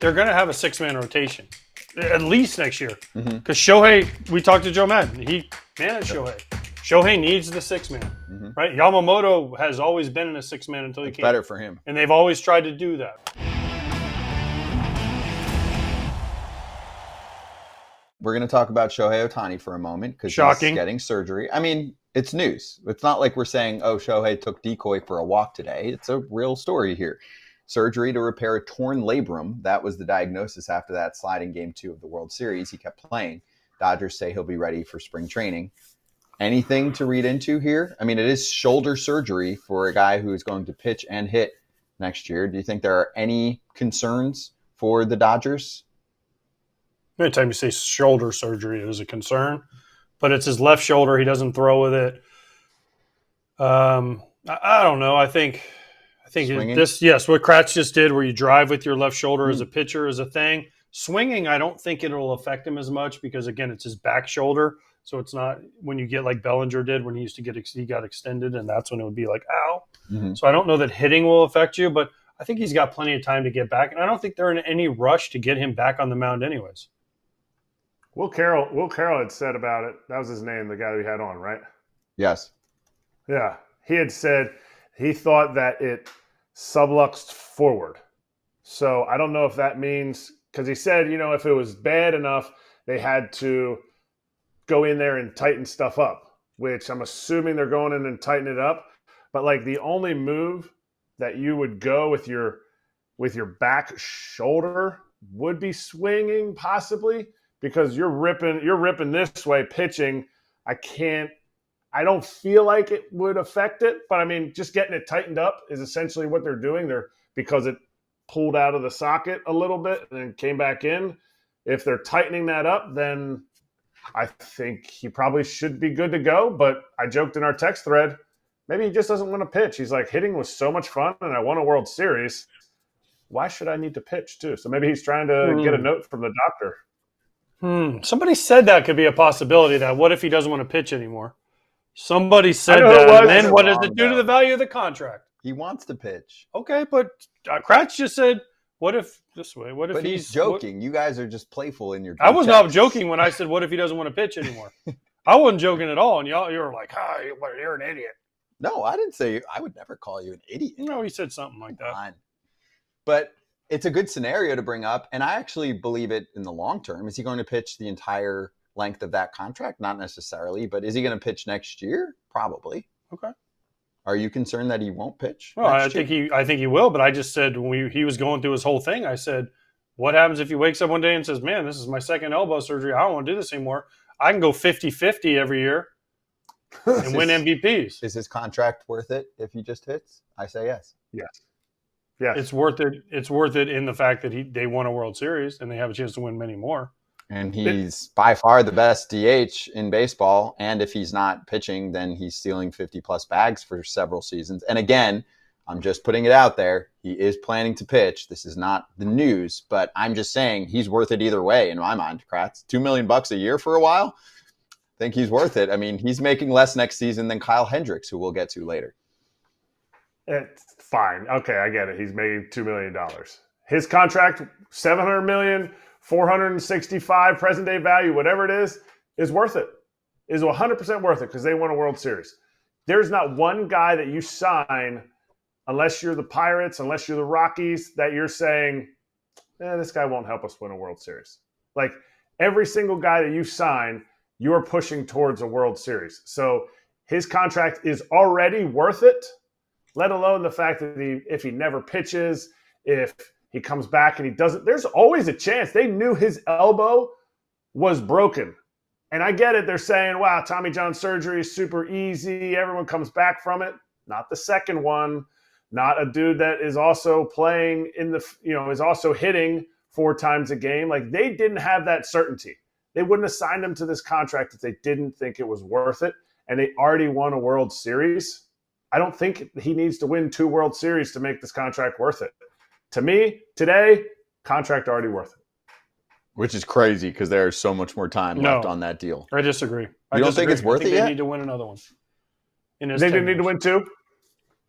they're going to have a 6-man rotation at least next year. Because Shohei, we talked to Joe Madden. He managed Shohei. Shohei needs the 6-man, right? Yamamoto has always been in a 6-man until he came. Better for him. And they've always tried to do that. We're going to talk about Shohei Ohtani for a moment because he's getting surgery. I mean, it's news. It's not like we're saying, oh, Shohei took decoy for a walk today. It's a real story here. Surgery to repair a torn labrum. That was the diagnosis after that slide in Game 2 of the World Series. He kept playing. Dodgers say he'll be ready for spring training. Anything to read into here? I mean, it is shoulder surgery for a guy who is going to pitch and hit next year. Do you think there are any concerns for the Dodgers? Anytime you say shoulder surgery, it is a concern. But it's his left shoulder. He doesn't throw with it. I don't know. I think yes, what Kratz just did, where you drive with your left shoulder as a pitcher, is a thing. Swinging, I don't think it'll affect him as much because, again, it's his back shoulder. So it's not when you get like Bellinger did when he got extended, and that's when it would be like, ow. So I don't know that hitting will affect you, but I think he's got plenty of time to get back. And I don't think they're in any rush to get him back on the mound anyways. Will Carroll had said about it. That was his name, the guy we had on, right? Yes. Yeah. He had said he thought that it subluxed forward. So I don't know if that means – because he said, if it was bad enough, they had to go in there and tighten stuff up, which I'm assuming they're going in and tightening it up. But, like, the only move that you would go with your back shoulder would be swinging possibly because you're ripping this way pitching. I don't feel like it would affect it, but I mean, just getting it tightened up is essentially what they're doing. Because it pulled out of the socket a little bit and then came back in. If they're tightening that up, then I think he probably should be good to go. But I joked in our text thread, maybe he just doesn't want to pitch. He's like, hitting was so much fun and I won a World Series. Why should I need to pitch too? So maybe he's trying to get a note from the doctor. Somebody said that could be a possibility. That what if he doesn't want to pitch anymore? Somebody said that, and then what does it do to the value of the contract? He wants to pitch. Okay, but Kratz just said, what if this way? What if but he's joking? You guys are just playful in your I was not joking when I said, what if he doesn't want to pitch anymore? I wasn't joking at all, and you were like, you're an idiot. No, I didn't say – I would never call you an idiot. No, he said something like that. Fine. But it's a good scenario to bring up, and I actually believe it in the long term. Is he going to pitch the entire length of that contract? Not necessarily, but is he going to pitch next year? Probably. Okay. Are you concerned that he won't pitch? Well, I think he will, but I just said when he was going through his whole thing, I said, what happens if he wakes up one day and says, man, this is my second elbow surgery. I don't want to do this anymore. I can go 50-50 every year and win MVPs. Is his contract worth it if he just hits? I say yes. Yes. It's worth it. It's worth it in the fact that they won a World Series and they have a chance to win many more. And he's by far the best DH in baseball. And if he's not pitching, then he's stealing 50-plus bags for several seasons. And again, I'm just putting it out there. He is planning to pitch. This is not the news, but I'm just saying he's worth it either way in my mind, Kratz. $2 million a year for a while? I think he's worth it. I mean, he's making less next season than Kyle Hendricks, who we'll get to later. It's fine. Okay, I get it. He's making $2 million. His contract, $700 million, 465 present day value, whatever it is worth it. Is 100% worth it because they won a World Series. There's not one guy that you sign, unless you're the Pirates, unless you're the Rockies, that you're saying, this guy won't help us win a World Series. Like every single guy that you sign, you're pushing towards a World Series. So his contract is already worth it, let alone the fact that if he never pitches, if he comes back and he doesn't, there's always a chance. They knew his elbow was broken. And I get it. They're saying, wow, Tommy John surgery is super easy. Everyone comes back from it. Not the second one. Not a dude that is also playing is also hitting 4 times a game. Like they didn't have that certainty. They wouldn't have signed him to this contract if they didn't think it was worth it. And they already won a World Series. I don't think he needs to win 2 World Series to make this contract worth it. To me, today, contract already worth it. Which is crazy because there's so much more time left on that deal. I disagree. You don't think it's worth it yet? They need to win another one. They didn't need to win 2?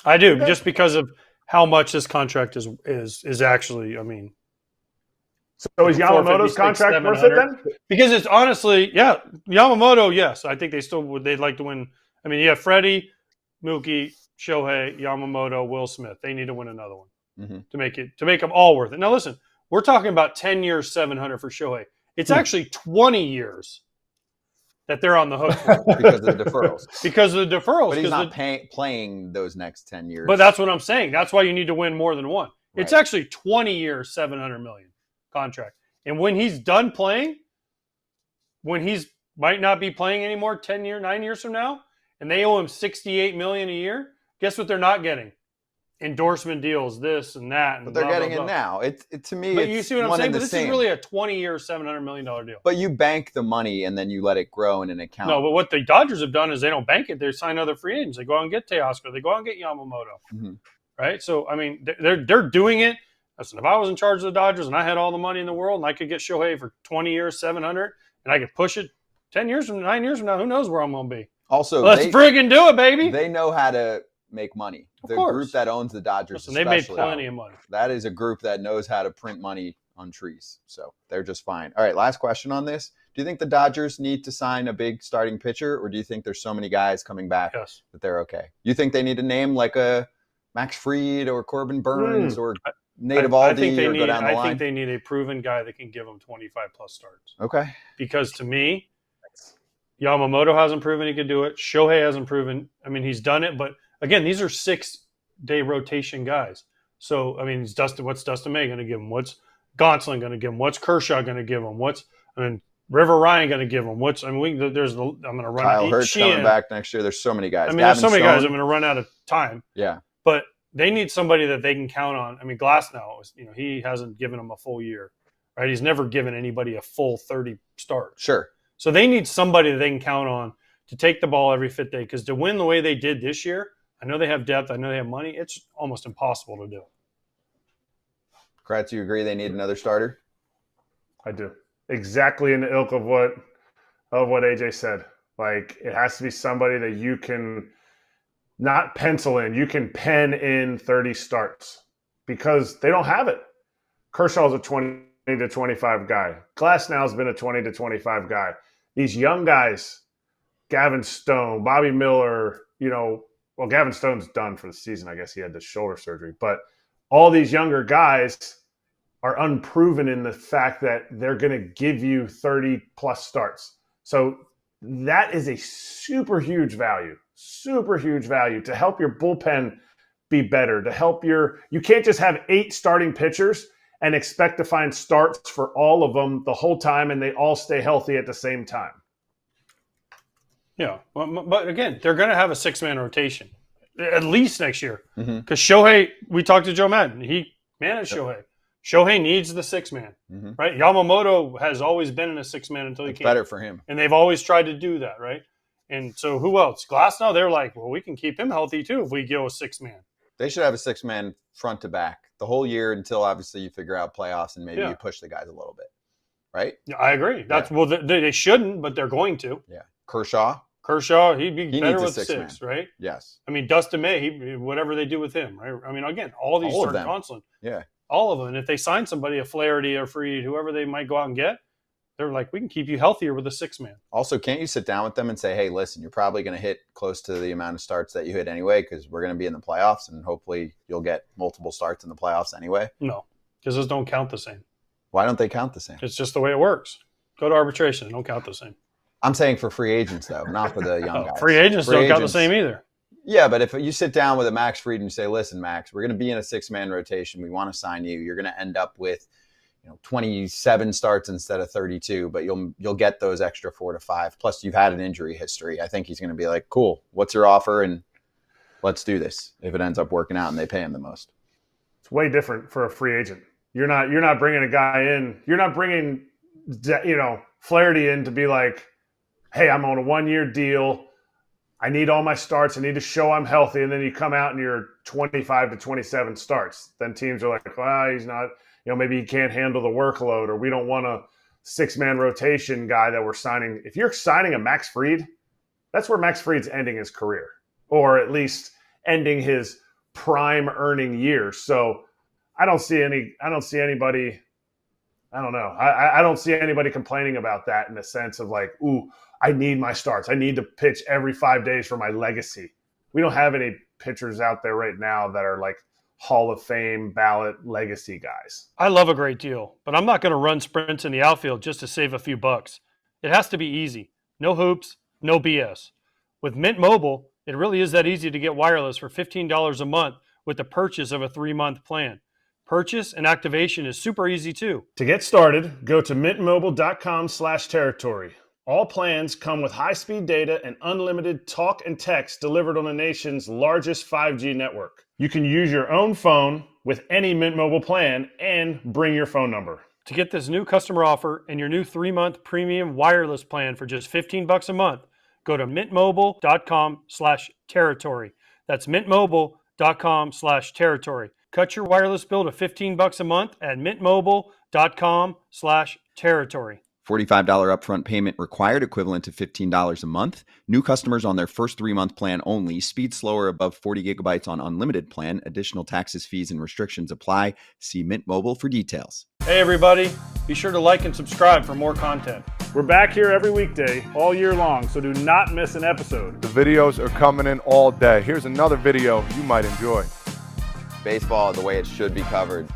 I do, just because of how much this contract is actually, I mean, So is Yamamoto's contract worth it then? Because it's honestly, yeah, Yamamoto, yes. I think they'd like to win. I mean, you have Freddie, Mookie, Shohei, Yamamoto, Will Smith. They need to win another one to make them all worth it. Now, listen, we're talking about 10 years, 700 for Shohei. It's actually 20 years that they're on the hook for. Because of the deferrals. Because of the deferrals. But he's not playing those next 10 years. But that's what I'm saying. That's why you need to win more than one. Right. It's actually 20 years, $700 million contract. And when he's done playing, when he's might not be playing anymore 9 years from now, and they owe him $68 million a year, guess what they're not getting? Endorsement deals, this and that. And but they're blah, getting blah, blah. it now. It to me, but it's you see what I'm saying? But this same. is really a 20-year, $700 million deal. But you bank the money and then you let it grow in an account. No, but what the Dodgers have done is they don't bank it. They sign other free agents. They go out and get Teoscar. They go out and get Yamamoto. Right? So, I mean, they're doing it. Listen, if I was in charge of the Dodgers and I had all the money in the world and I could get Shohei for 20 years, 700, and I could push it 9 years from now, who knows where I'm going to be? Also, let's friggin' do it, baby. They know how to make money. Of the course. Group that owns the Dodgers, listen, they made plenty of money. That is a group that knows how to print money on trees. So they're just fine. All right, last question on this. Do you think the Dodgers need to sign a big starting pitcher, or do you think there's so many guys coming back that they're okay? You think they need a name like a Max Fried or Corbin Burns or Nate Eovaldi or go down the line? I think they need a proven guy that can give them 25-plus starts. Okay. Because to me, Yamamoto hasn't proven he could do it. Shohei hasn't proven. I mean, he's done it, but again, these are 6-day rotation guys. So, I mean, what's Dustin May going to give him? What's Gonsolin going to give him? What's Kershaw going to give him? River Ryan going to give him? I'm going to run Kyle out. Hurt's coming back next year. There's so many guys. I mean, there's so many guys. I'm going to run out of time. Yeah. But they need somebody that they can count on. I mean, Glasnow, he hasn't given them a full year, right? He's never given anybody a full 30 starts. Sure. So they need somebody that they can count on to take the ball every fifth day. Because to win the way they did this year, I know they have depth. I know they have money. It's almost impossible to do. Kratz, you agree they need another starter? I do. Exactly in the ilk of what AJ said. Like, it has to be somebody that you can not pencil in. You can pen in 30 starts because they don't have it. Kershaw's a 20 to 25 guy. Glasnow's been a 20 to 25 guy. These young guys, Gavin Stone, Bobby Miller, Gavin Stone's done for the season. I guess he had the shoulder surgery. But all these younger guys are unproven in the fact that they're going to give you 30-plus starts. So that is a super huge value to help your bullpen be better, to help you can't just have 8 starting pitchers and expect to find starts for all of them the whole time and they all stay healthy at the same time. Yeah, but again, they're going to have a 6-man rotation at least next year. Because Shohei, we talked to Joe Madden. He managed Shohei. Shohei needs the 6-man, right? Yamamoto has always been in a 6-man until he can't. Better for him. And they've always tried to do that, right? And so who else? Glasnow, they're like, well, we can keep him healthy too if we go a 6-man. They should have a 6-man front to back the whole year until obviously you figure out playoffs and maybe you push the guys a little bit, right? Yeah, I agree. Well, they shouldn't, but they're going to. Yeah. Kershaw, he'd be better with 6, right? Yes. I mean, Dustin May, whatever they do with him, right? I mean, again, all these start constantly. Yeah. All of them. And if they sign somebody, a Flaherty or Fried, whoever they might go out and get, they're like, we can keep you healthier with a 6-man. Also, can't you sit down with them and say, hey, listen, you're probably going to hit close to the amount of starts that you hit anyway because we're going to be in the playoffs and hopefully you'll get multiple starts in the playoffs anyway? No, because those don't count the same. Why don't they count the same? It's just the way it works. Go to arbitration. They don't count the same. I'm saying for free agents, though, not for the young guys. Free agents don't count the same either. Yeah, but if you sit down with a Max Fried and you say, listen, Max, we're going to be in a 6-man rotation. We want to sign you. You're going to end up with 27 starts instead of 32, but you'll get those extra 4 to 5. Plus, you've had an injury history. I think he's going to be like, cool, what's your offer? And let's do this if it ends up working out and they pay him the most. It's way different for a free agent. You're not bringing a guy in. You're not bringing, Flaherty in to be like, hey, I'm on a 1-year deal. I need all my starts. I need to show I'm healthy. And then you come out and you're 25 to 27 starts. Then teams are like, well, he's not, maybe he can't handle the workload, or we don't want a 6-man rotation guy that we're signing. If you're signing a Max Fried, that's where Max Fried's ending his career, or at least ending his prime earning years. So I don't see anybody I don't know. I don't see anybody complaining about that in the sense of like, ooh, I need my starts. I need to pitch every 5 days for my legacy. We don't have any pitchers out there right now that are like Hall of Fame ballot legacy guys. I love a great deal, but I'm not going to run sprints in the outfield just to save a few bucks. It has to be easy. No hoops, no BS. With Mint Mobile, it really is that easy to get wireless for $15 a month with the purchase of a 3-month plan. Purchase and activation is super easy too. To get started, go to mintmobile.com/territory. All plans come with high-speed data and unlimited talk and text delivered on the nation's largest 5G network. You can use your own phone with any Mint Mobile plan and bring your phone number. To get this new customer offer and your new 3-month premium wireless plan for just $15 a month, go to mintmobile.com/territory. That's mintmobile.com/territory. Cut your wireless bill to $15 a month at mintmobile.com/territory. $45 upfront payment required, equivalent to $15 a month. New customers on their first 3-month plan only. Speed slower above 40 gigabytes on unlimited plan. Additional taxes, fees, and restrictions apply. See Mint Mobile for details. Hey everybody, be sure to like and subscribe for more content. We're back here every weekday, all year long, so do not miss an episode. The videos are coming in all day. Here's another video you might enjoy. Baseball the way it should be covered.